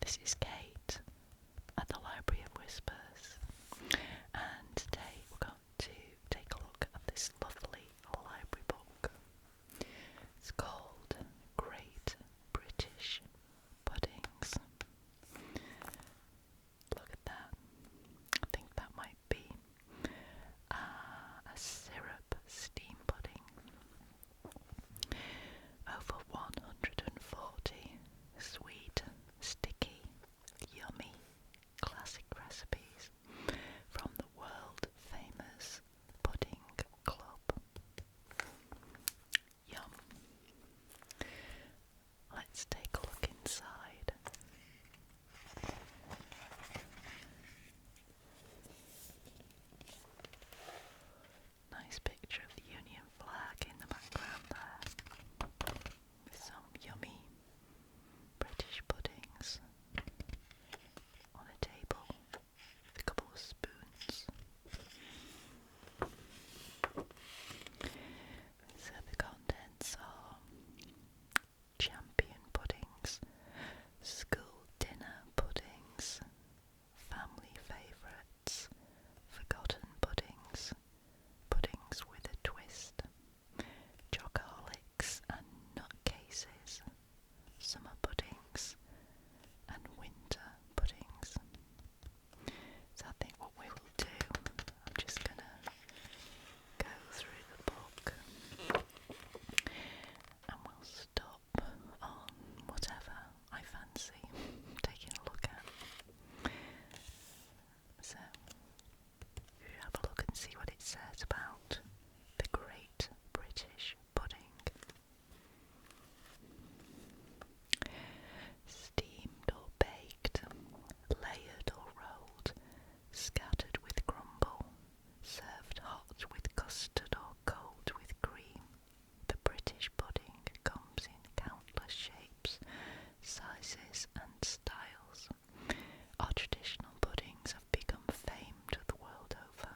This is Kate at the Library of Whispers, and today we're going to take a look at this lovely library book. It's called Great British Puddings. Look at that. I think that might be a syrup steam pudding. Over 140 sweet, sticky, yummy, classic recipes from the world famous pudding club. Yum. Let's take a look inside. Nice picture of the Union flag in the background there, with some yummy British puddings on a table with a couple of spoons. So the contents are champion puddings, school dinner puddings, family favourites, forgotten puddings, puddings with a twist, chocoholics and nutcases, summer puddings, and winter puddings. So I think what we will do, I'm just going to go through the book and we'll stop on whatever I fancy taking a look at. So, if you have a look and see what it says about the Great British Pudding. Steamed or baked, layered or rolled, scattered with crumble, served hot with custard or cold with cream. The British pudding comes in countless shapes, sizes and styles. Our traditional puddings have become famed the world over.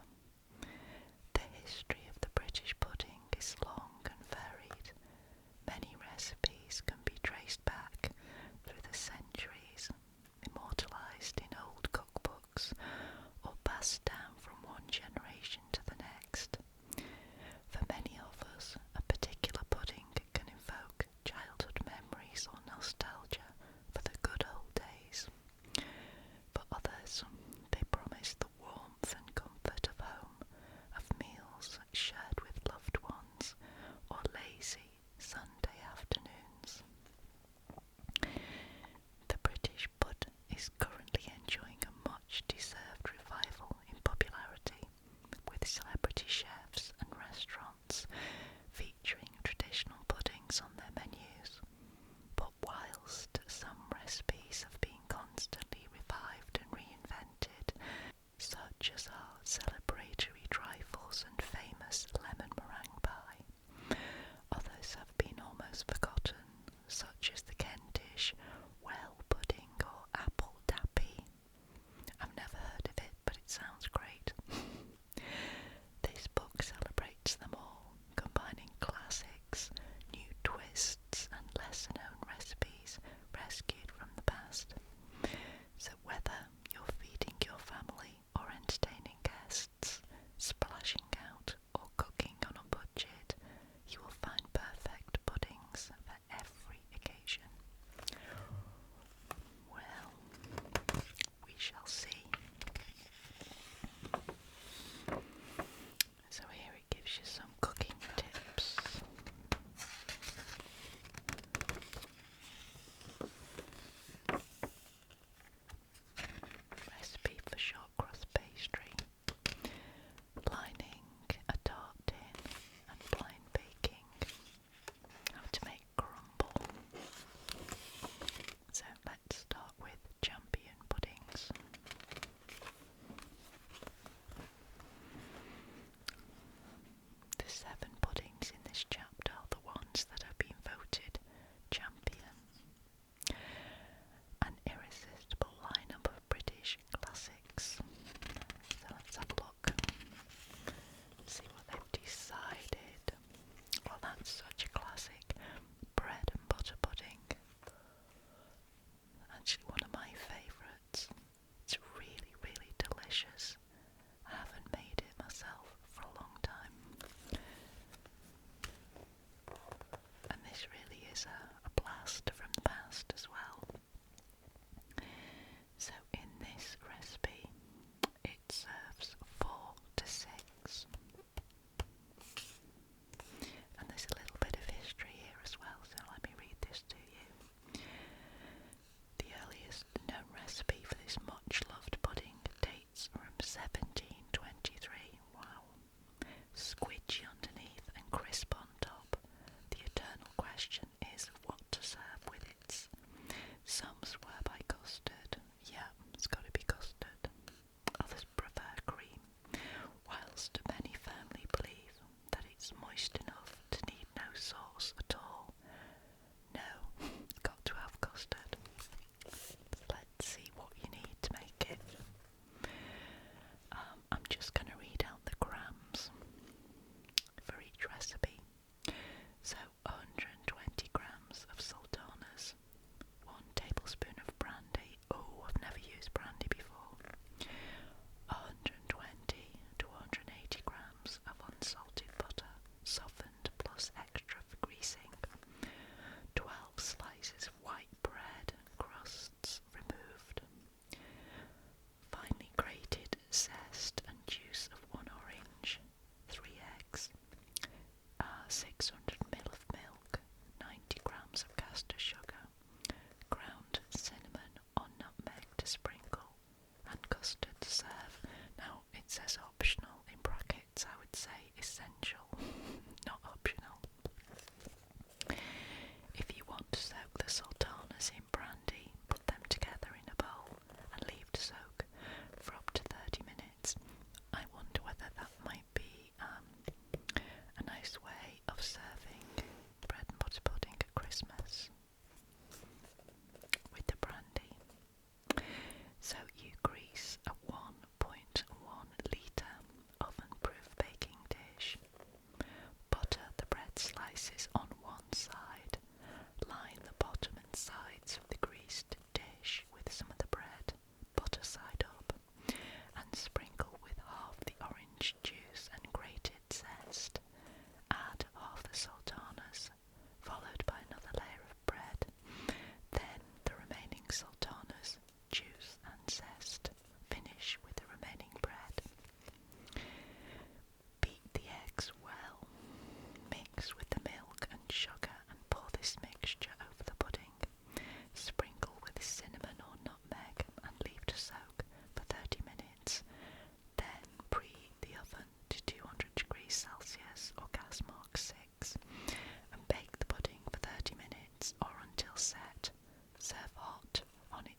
The history of the British pudding is long and varied. Many recipes can be traced back through the centuries, immortalised in old cookbooks, or passed down from one generation to the next. For many of us, a particular pudding can evoke childhood memories or nostalgia for the good old days. For others, they promise the warmth and comfort of home, of meals shared with loved ones, or lazy Sunday afternoons.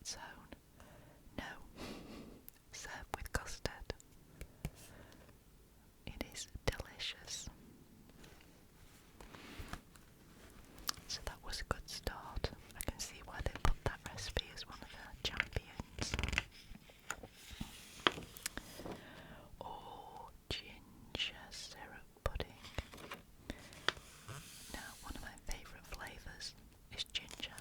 its own. No, serve with custard. It is delicious. So that was a good start. I can see why they put that recipe as one of the champions. Or ginger syrup pudding. Now, one of my favourite flavours is ginger.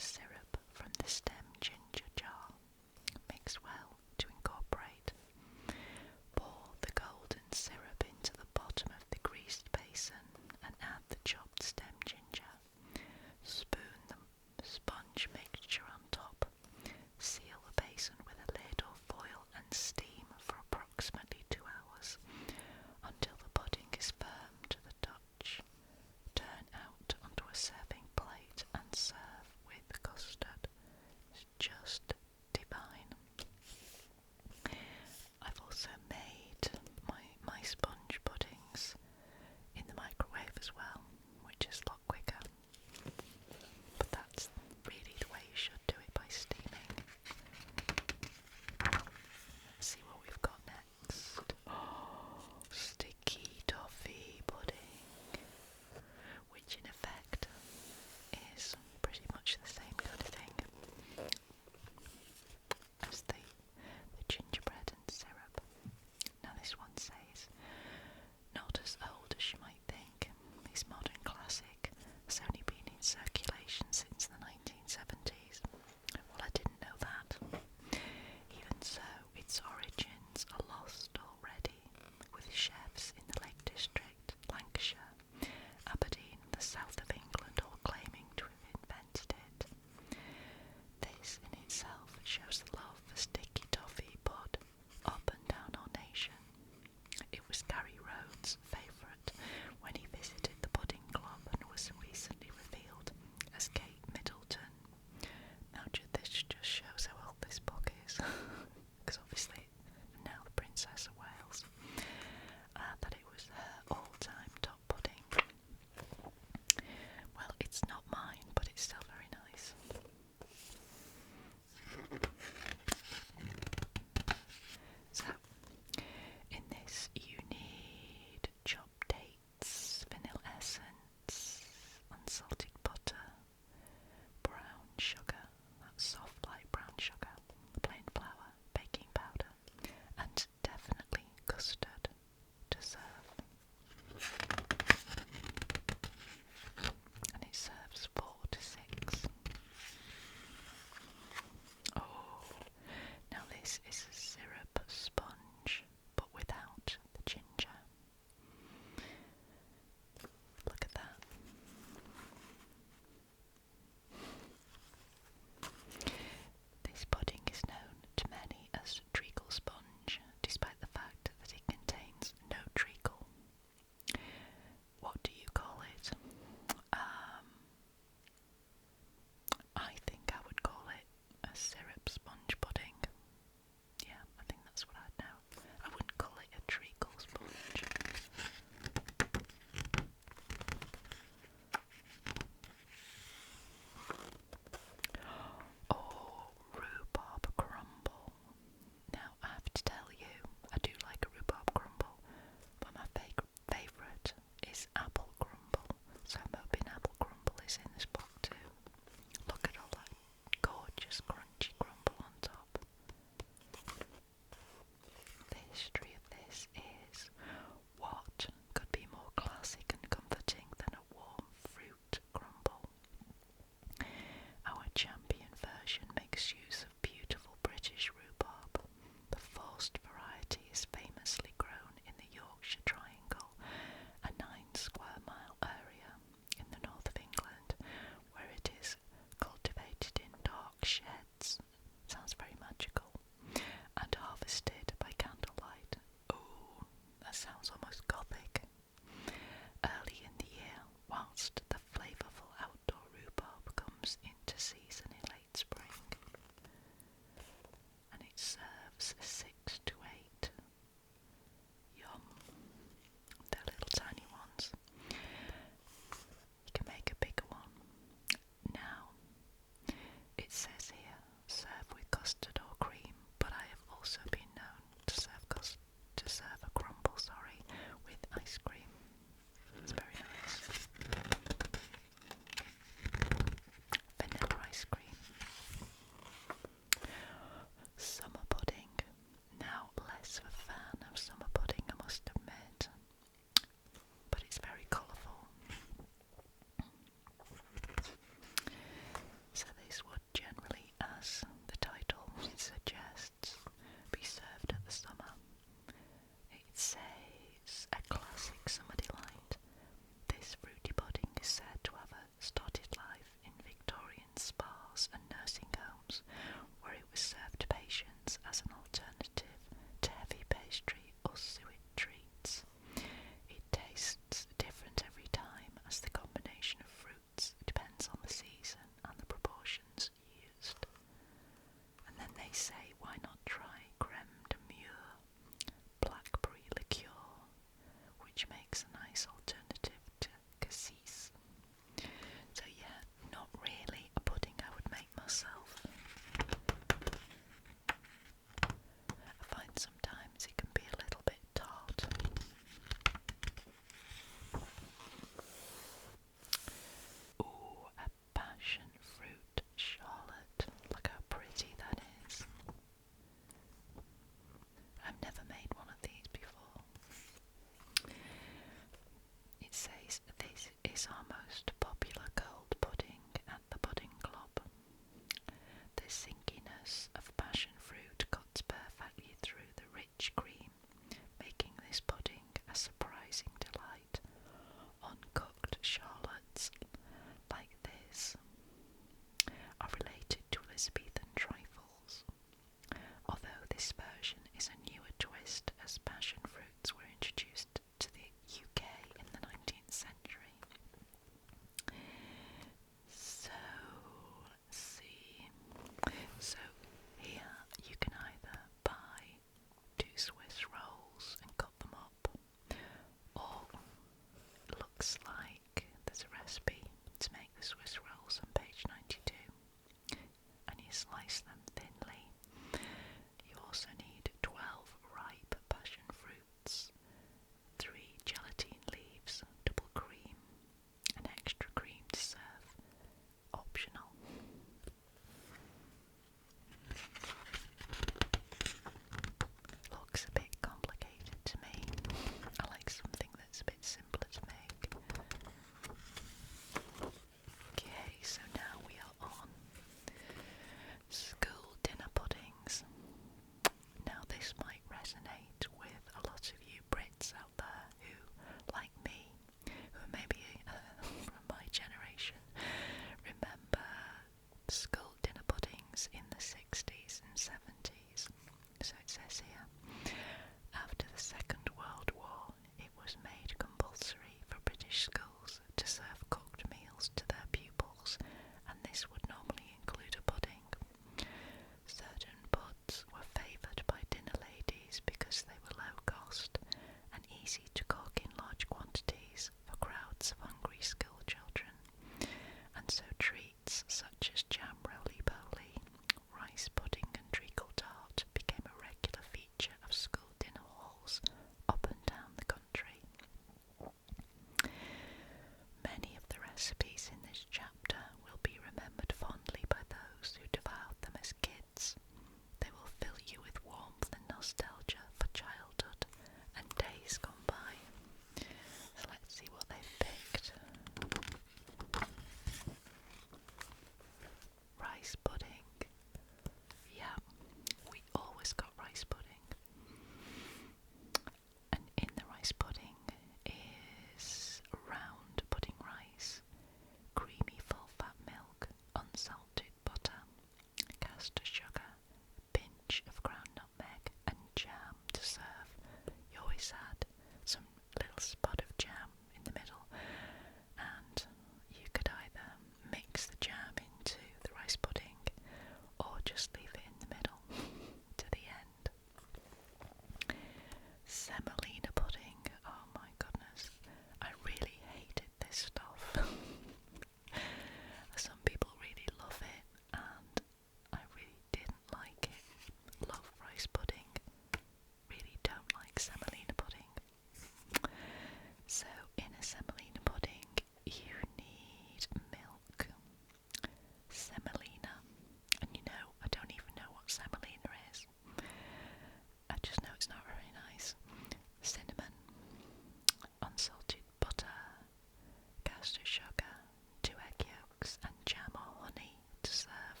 eggs and jam or honey to serve.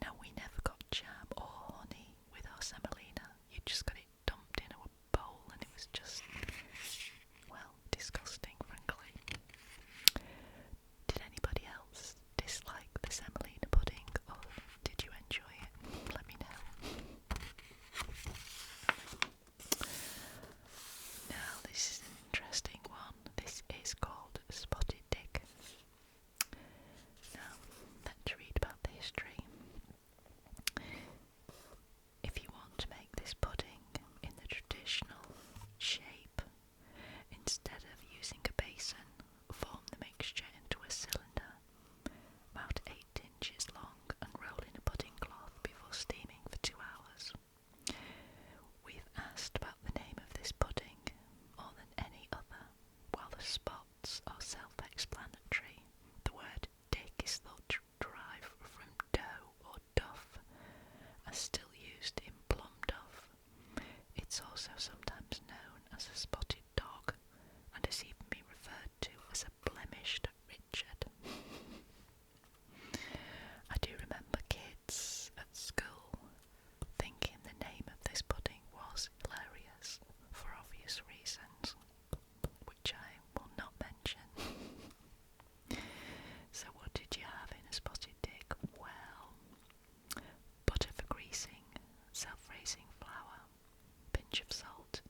Now, we never got jam or honey with our semolina. You just got it dumped in a bowl and it was just, well, disgusting, frankly. Did anybody else dislike the semolina pudding, or did you enjoy it? Let me know. Now, this is an interesting one. This is called spotted dick. Now, let's read about the history. If you want to make this pudding in the traditional shape, instead of using a basin, form the mixture into a cylinder about 8 inches long and roll in a pudding cloth before steaming for 2 hours. We've asked about the name of this pudding more than any other. While the spots are self-explanatory, the word dick is thought to derive from dough or duff, as still used in plum duff. It's also sometimes known as a spotted dog, and has even been referred to as a blemished Richard. I do remember kids at school thinking the name of this pudding was hilarious for obvious reasons, which I will not mention. So what did you have in a spotted dick? Well, butter for greasing, self-raising flour, pinch of salt,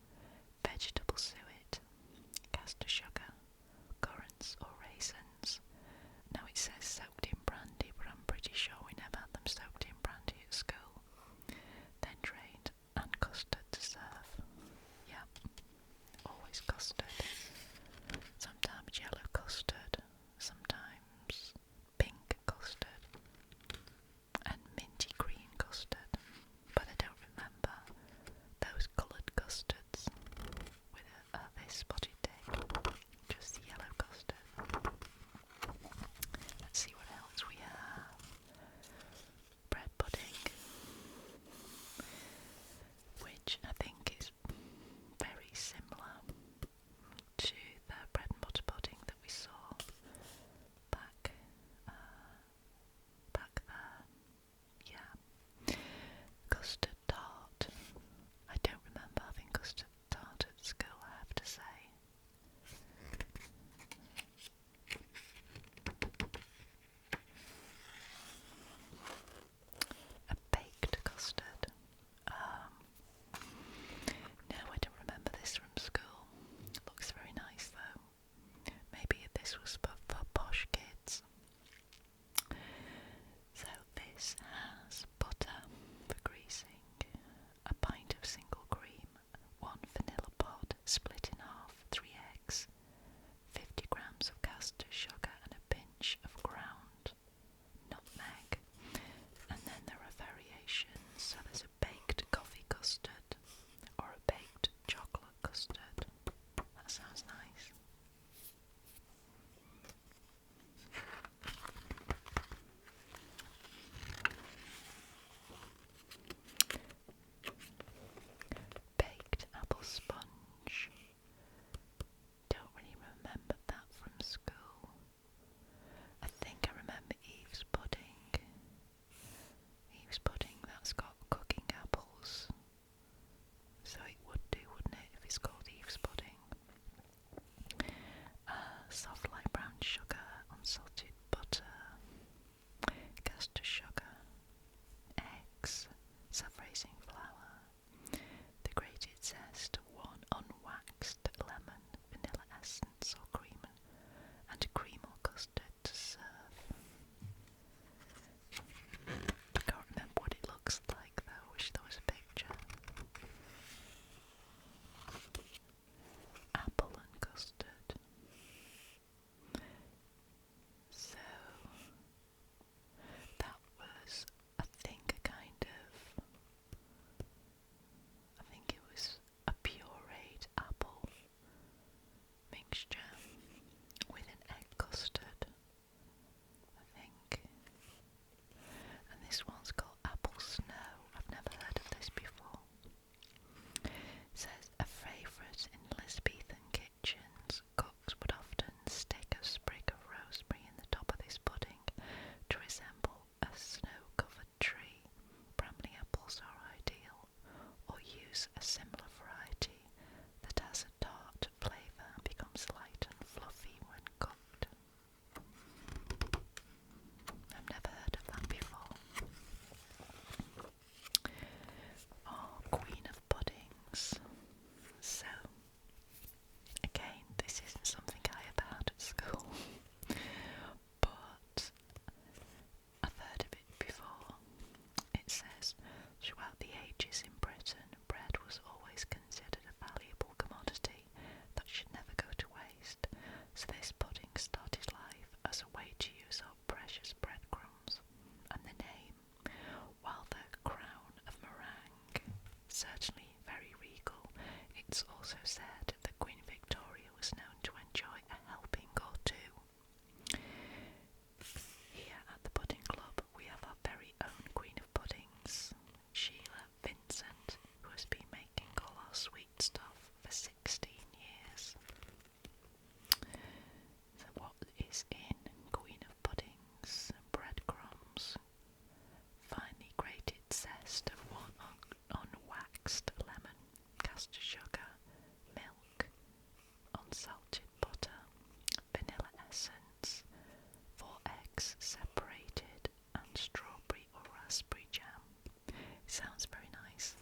eggs separated, and strawberry or raspberry jam. It sounds very nice.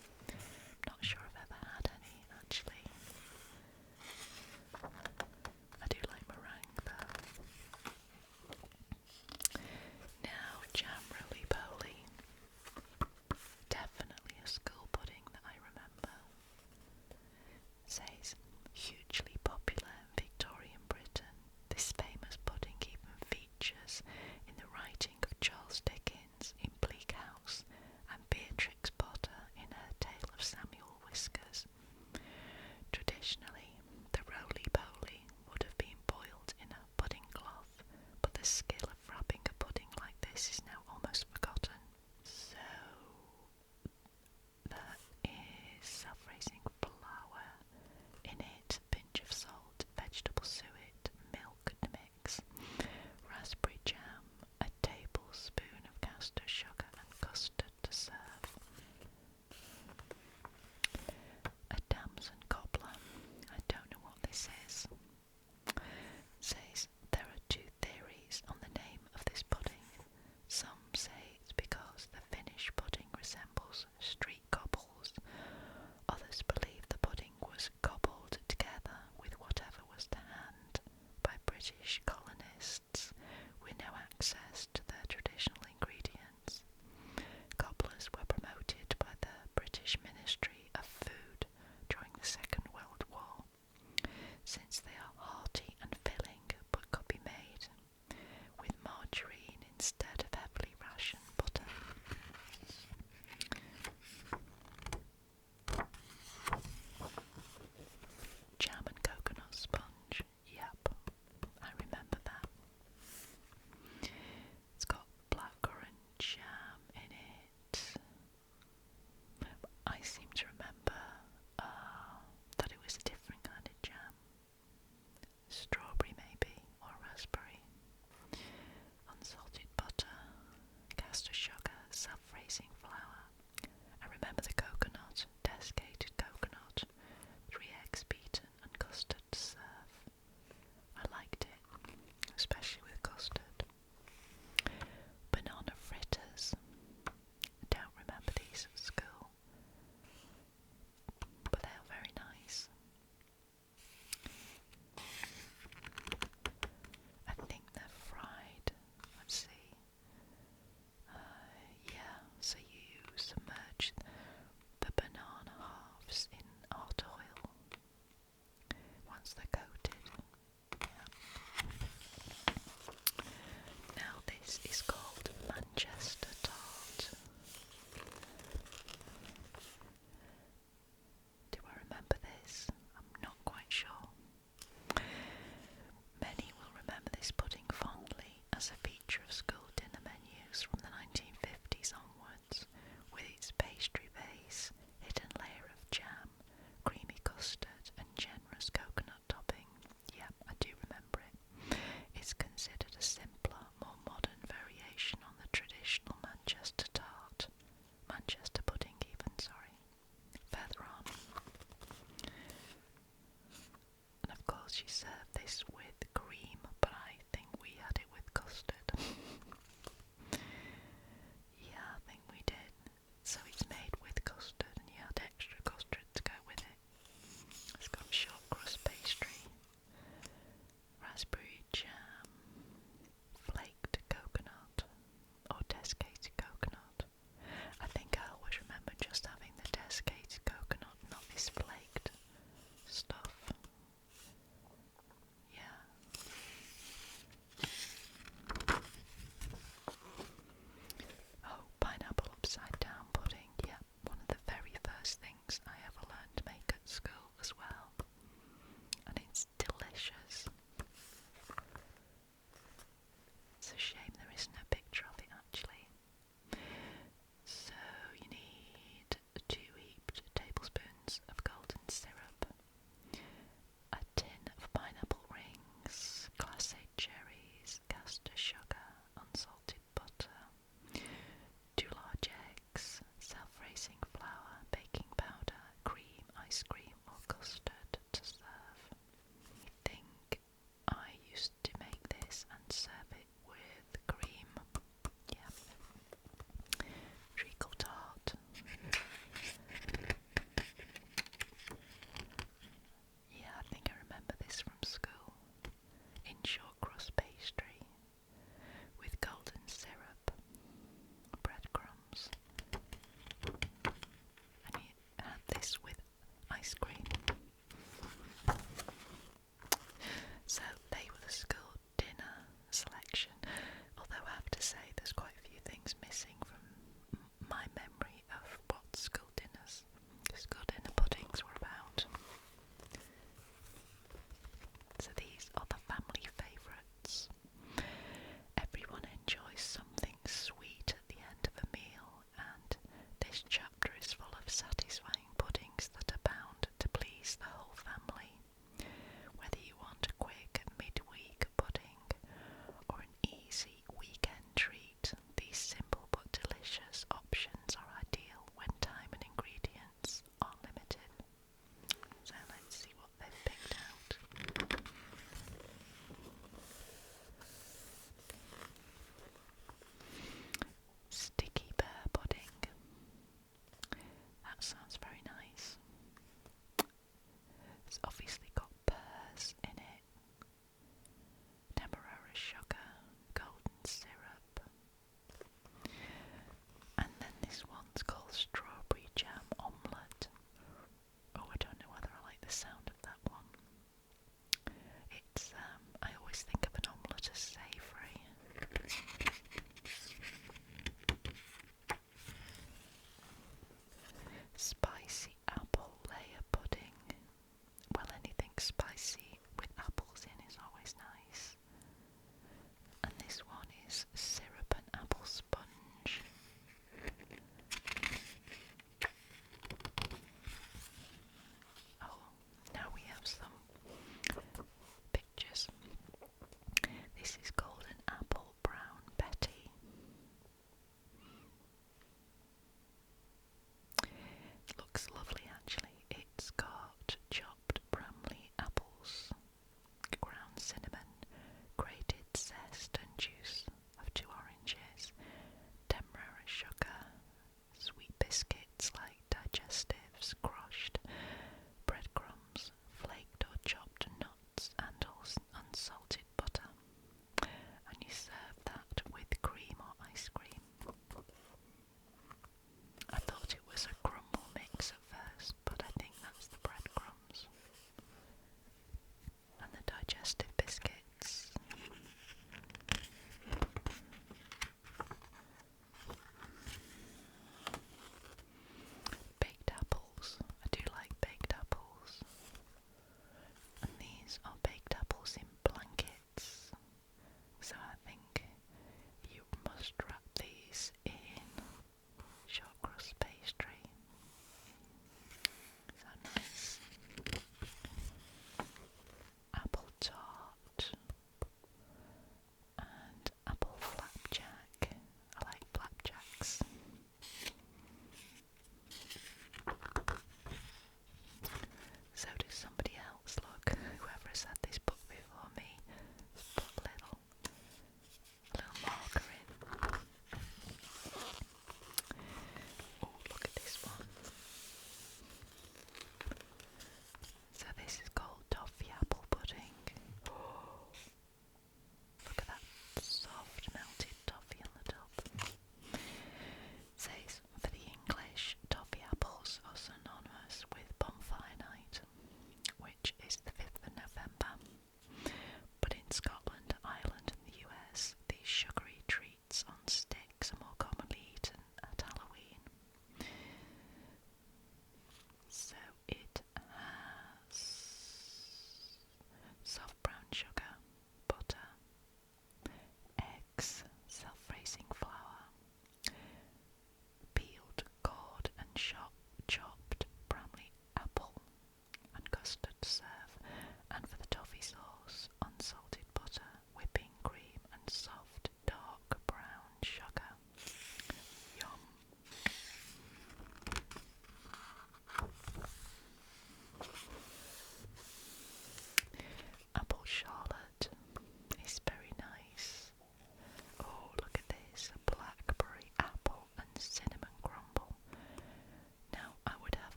Not sure I've ever had any, actually. I do like meringue though. Now, jam roly-poly. Definitely a school pudding that I remember. It says, hugely popular in Victorian Britain. This famous pudding even features in the writing of Charles Dickens in Bleak House and Beatrix Potter in her Tale of Samuel Whiskers. Traditionally, the roly-poly would have been boiled in a pudding cloth, but the skill of wrapping a pudding like this is now almost forgotten. So, there is self-raising flour, in it pinch of salt, vegetable suet, milk to mix, raspberry jam, a tablespoon of caster sugar and custard to serve. A damson cobbler. I don't know what this is. Says there are two theories on the name of this pudding. Some say it's because the finished pudding resembles street cobbles. Others believe the pudding was cobbled together with whatever was to hand by British colonists with no access to their traditional ingredients. Cobblers were promoted by the British Ministry of Food during the Second World War, since they are hearty and filling but could be made with margarine instead of heavily rationed butter. Jam and coconut sponge. Yep, I remember that. It's got blackcurrant jam in it. I seem to remember that it was a different kind of jam. Strawberry maybe, or raspberry. Unsalted butter, caster sugar, self-raising flour. I remember the coconut, desiccated coconut, 3 eggs beaten and custard to serve. I liked it, especially with custard. Banana fritters. I don't remember these at school, but they are very nice. I think they're fried. Let's see. Yeah, so you submerge the banana halves in hot oil once they're coated. Yeah. Now this is called Manchester tart. Do I remember this? I'm not quite sure. Many will remember this pudding fondly as a feature of school dinner menus from the 1950s onwards, with its pastry base, hidden layer of jam, creamy custard and generous coconut topping. Yep, I do remember it. It's considered a simpler, more modern variation on the traditional Manchester tart. Manchester pudding even, sorry. Further on. And of course you serve this with cream, but I think we had it with custard.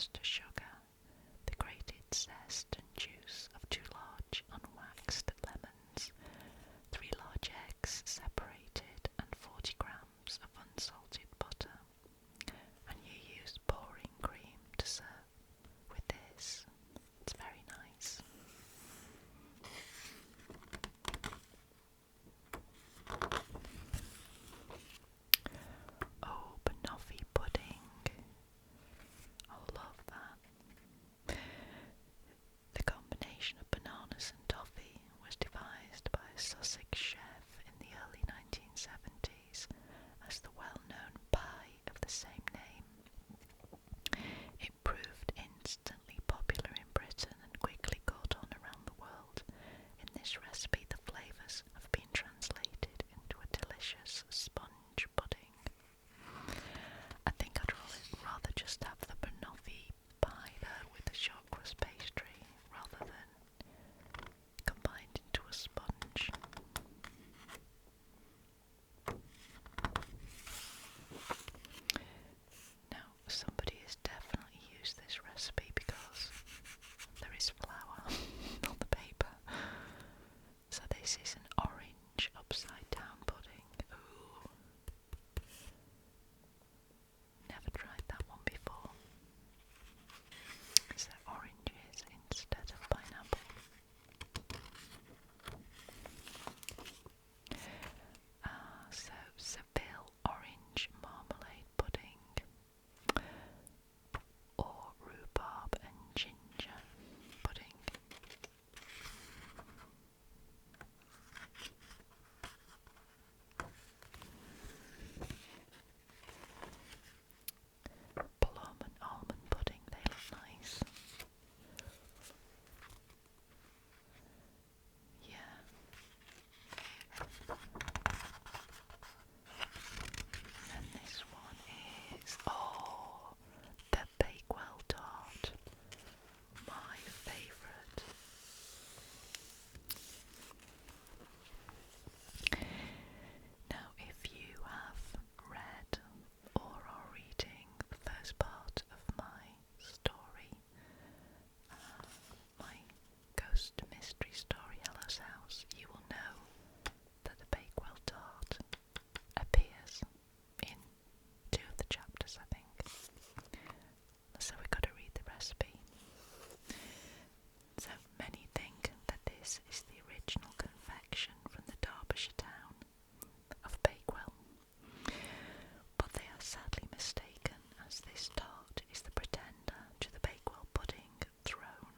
just sugar, the grated zest and juice of 2 large unwaxed lemons, 3 large eggs separated, and 40 grams of unsalted butter. And you use pouring cream to serve with this. It's very nice. Oh, banoffee pudding. I love that. The combination of bananas and toffee was devised by a Sussex chef in the early 1970s as the well-known pie of the same name. It proved instantly popular in Britain and quickly caught on around the world. In this recipe, the flavours have been translated into a delicious sponge pudding. I think I'd rather just have the banoffee pie though with the short crust pastry rather than combined into a sponge. Now, somebody has definitely used this recipe because there is flour on the paper. So this is an orange upside down pudding. Ooh. Never tried that one before. So oranges instead of pineapple. So Seville orange marmalade pudding or rhubarb and ginger pudding. Plum and almond pudding, they look nice. Yeah. And this one is, the Bakewell tart. My favourite. Now, if you have read or are reading the first part of my story, my ghost mystery story, Hello's House, you will know that the Bakewell tart appears in 2 of the chapters, I think. So we've got to read the recipe. So many think that this is the original confection from the Derbyshire town of Bakewell, but they are sadly mistaken, as this tart is the pretender to the Bakewell pudding throne.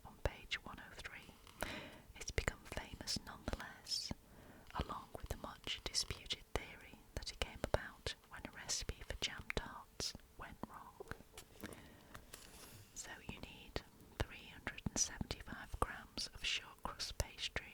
On page 103, it's become famous nonetheless, along with the much disputed theory that it came about when a recipe for jam tarts went wrong. So you need 375 grams of short crust pastry,